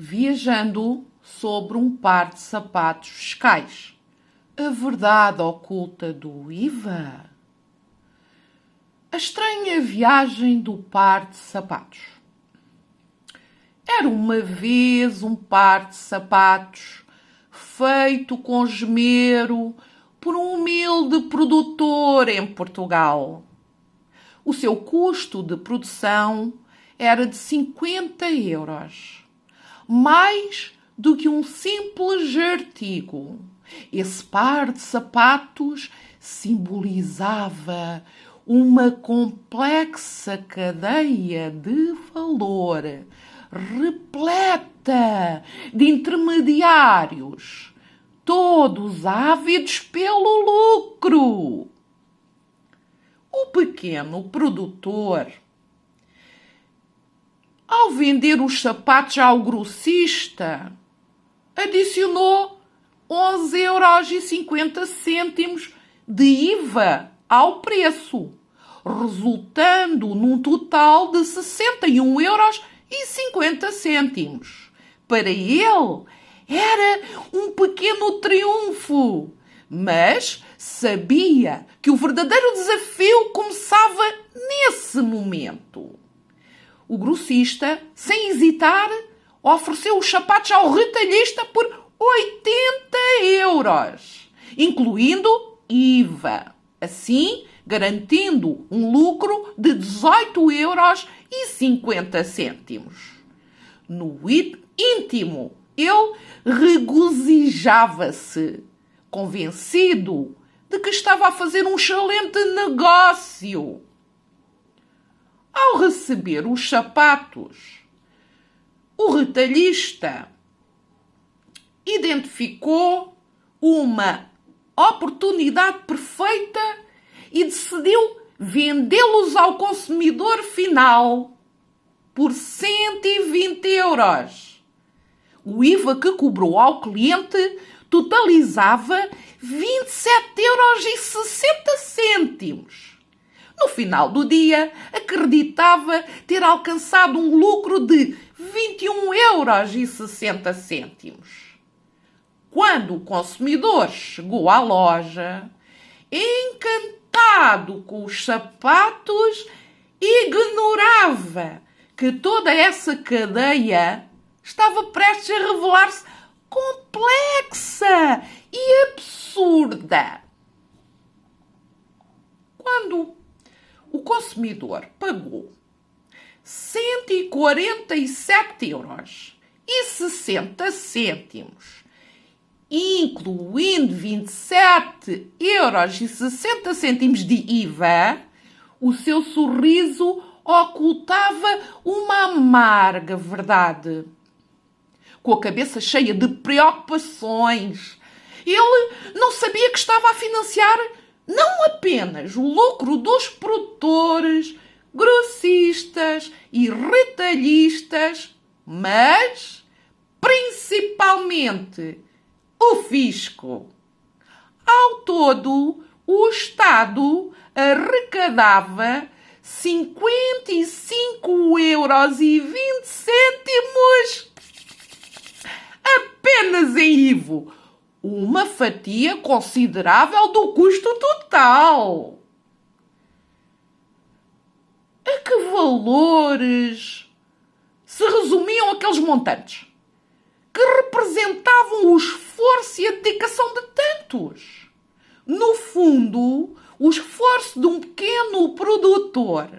viajando sobre um par de sapatos fiscais. A verdade oculta do IVA. A estranha viagem do par de sapatos. Era uma vez um par de sapatos feito com esmero por um humilde produtor em Portugal. O seu custo de produção era de 50 euros, mais do que um simples artigo. Esse par de sapatos simbolizava uma complexa cadeia de valor, repleta de intermediários, todos ávidos pelo lucro. O pequeno produtor, ao vender os sapatos ao grossista, adicionou 11,50 € de IVA ao preço, resultando num total de 61,50 €. Para ele, era um pequeno triunfo, mas sabia que o verdadeiro desafio começava nesse momento. O grossista, sem hesitar, ofereceu os sapatos ao retalhista por 80 €, incluindo IVA, assim garantindo um lucro de 18,50 €. No íntimo, ele regozijava-se, convencido de que estava a fazer um excelente negócio. Ao receber os sapatos, o retalhista identificou uma oportunidade perfeita e decidiu vendê-los ao consumidor final por 120 €. O IVA que cobrou ao cliente totalizava 27,60 €. No final do dia, acreditava ter alcançado um lucro de 21,60 €. Quando o consumidor chegou à loja, encantado com os sapatos, ignorava que toda essa cadeia estava prestes a revelar-se complexa e absurda. Quando o consumidor pagou 147,60 €, incluindo 27,60 € de IVA, o seu sorriso ocultava uma amarga verdade. Com a cabeça cheia de preocupações, ele não sabia que estava a financiar não apenas o lucro dos produtores, grossistas e retalhistas, mas principalmente o fisco. Ao todo, o Estado arrecadava 55,20 € apenas em IVA, uma fatia considerável do custo total. A que valores se resumiam aqueles montantes, que representavam o esforço e a dedicação de tantos? No fundo, o esforço de um pequeno produtor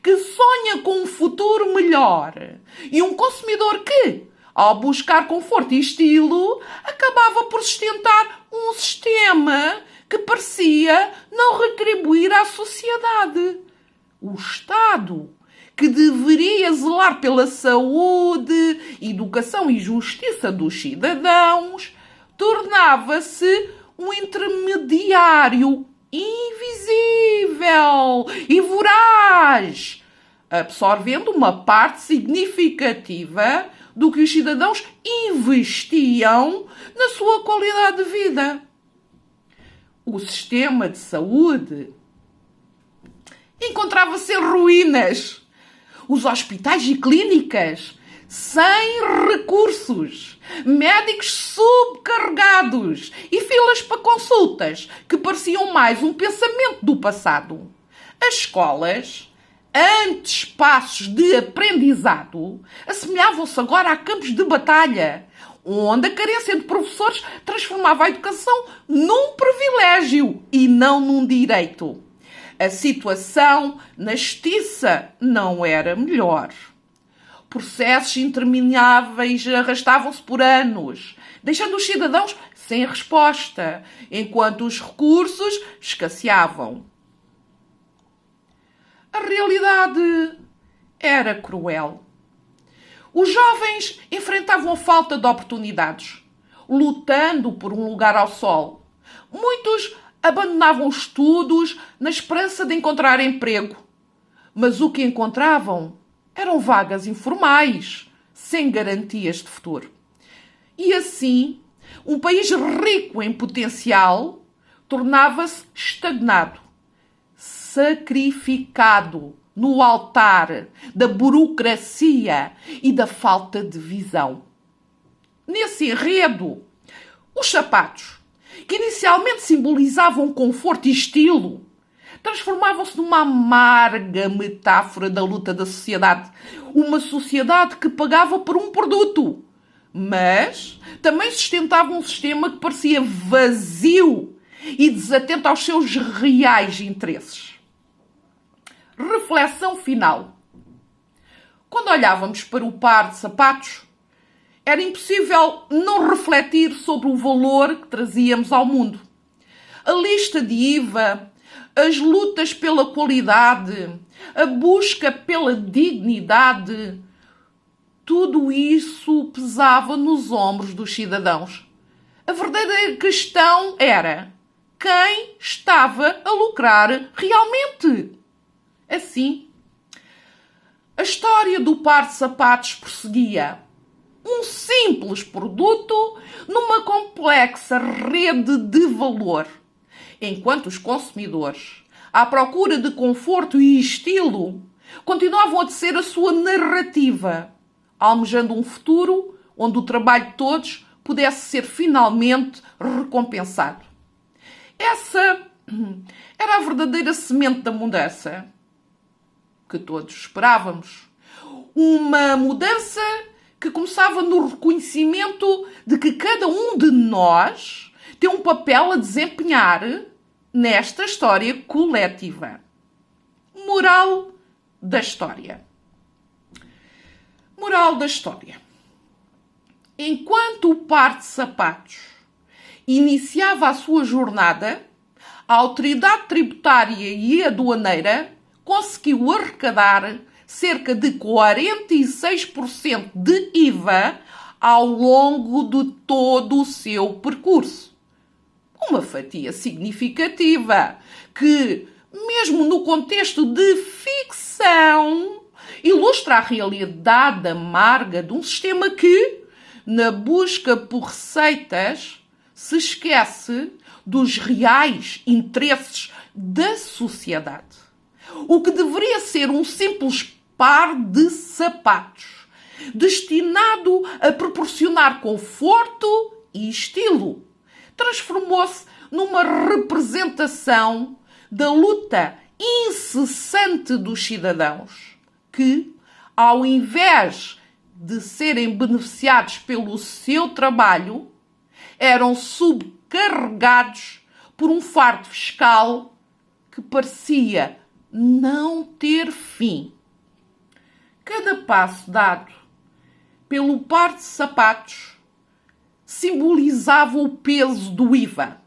que sonha com um futuro melhor e um consumidor que, ao buscar conforto e estilo, acabava por sustentar um sistema que parecia não retribuir à sociedade. O Estado, que deveria zelar pela saúde, educação e justiça dos cidadãos, tornava-se um intermediário invisível e voraz, absorvendo uma parte significativa do que os cidadãos investiam na sua qualidade de vida. O sistema de saúde encontrava-se em ruínas. Os hospitais e clínicas sem recursos, médicos subcarregados e filas para consultas que pareciam mais um pensamento do passado. As escolas, antes espaços de aprendizado, assemelhavam-se agora a campos de batalha, onde a carência de professores transformava a educação num privilégio e não num direito. A situação na justiça não era melhor. Processos intermináveis arrastavam-se por anos, deixando os cidadãos sem resposta, enquanto os recursos escasseavam. A realidade era cruel. Os jovens enfrentavam a falta de oportunidades, lutando por um lugar ao sol. Muitos abandonavam os estudos na esperança de encontrar emprego, mas o que encontravam eram vagas informais, sem garantias de futuro. E assim, um país rico em potencial tornava-se estagnado, sacrificado no altar da burocracia e da falta de visão. Nesse enredo, os sapatos, que inicialmente simbolizavam conforto e estilo, transformavam-se numa amarga metáfora da luta da sociedade. Uma sociedade que pagava por um produto, mas também sustentava um sistema que parecia vazio e desatento aos seus reais interesses. Reflexão final. Quando olhávamos para o par de sapatos, era impossível não refletir sobre o valor que trazíamos ao mundo. A lista de IVA, as lutas pela qualidade, a busca pela dignidade, tudo isso pesava nos ombros dos cidadãos. A verdadeira questão era: quem estava a lucrar realmente? Assim, a história do par de sapatos prosseguia. Um simples produto numa complexa rede de valor. Enquanto os consumidores, à procura de conforto e estilo, continuavam a tecer a sua narrativa, almejando um futuro onde o trabalho de todos pudesse ser finalmente recompensado. Essa era a verdadeira semente da mudança que todos esperávamos. Uma mudança que começava no reconhecimento de que cada um de nós tem um papel a desempenhar nesta história coletiva. Moral da história. Moral da história. Enquanto o par de sapatos iniciava a sua jornada, a autoridade tributária e aduaneira conseguiu arrecadar cerca de 46% de IVA ao longo de todo o seu percurso. Uma fatia significativa que, mesmo no contexto de ficção, ilustra a realidade amarga de um sistema que, na busca por receitas, se esquece dos reais interesses da sociedade. O que deveria ser um simples par de sapatos, destinado a proporcionar conforto e estilo, transformou-se numa representação da luta incessante dos cidadãos, que, ao invés de serem beneficiados pelo seu trabalho, eram subcarregados por um fardo fiscal que parecia não ter fim. Cada passo dado pelo par de sapatos simbolizava o peso do IVA.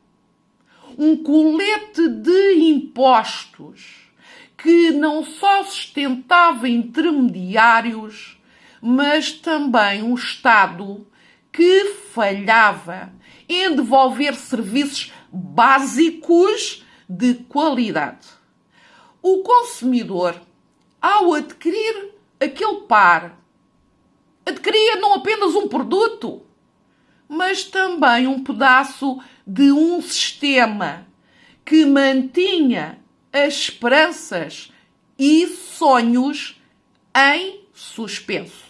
Um colete de impostos que não só sustentava intermediários, mas também um Estado que falhava em devolver serviços básicos de qualidade. O consumidor, ao adquirir aquele par, adquiria não apenas um produto, mas também um pedaço de um sistema que mantinha as esperanças e sonhos em suspenso.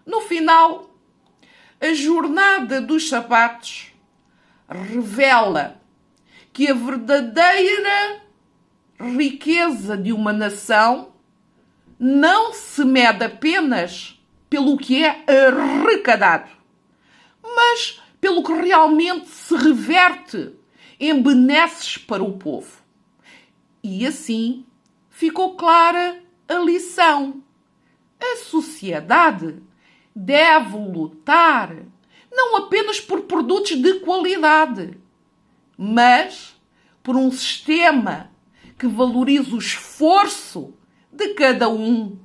No final, a jornada dos sapatos revela que a verdadeira riqueza de uma nação não se mede apenas pelo que é arrecadado, mas pelo que realmente se reverte em benesses para o povo. E assim ficou clara a lição. A sociedade deve lutar não apenas por produtos de qualidade, mas por um sistema que valorize o esforço de cada um,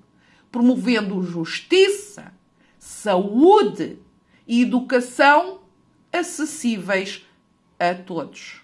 promovendo justiça, saúde e educação acessíveis a todos.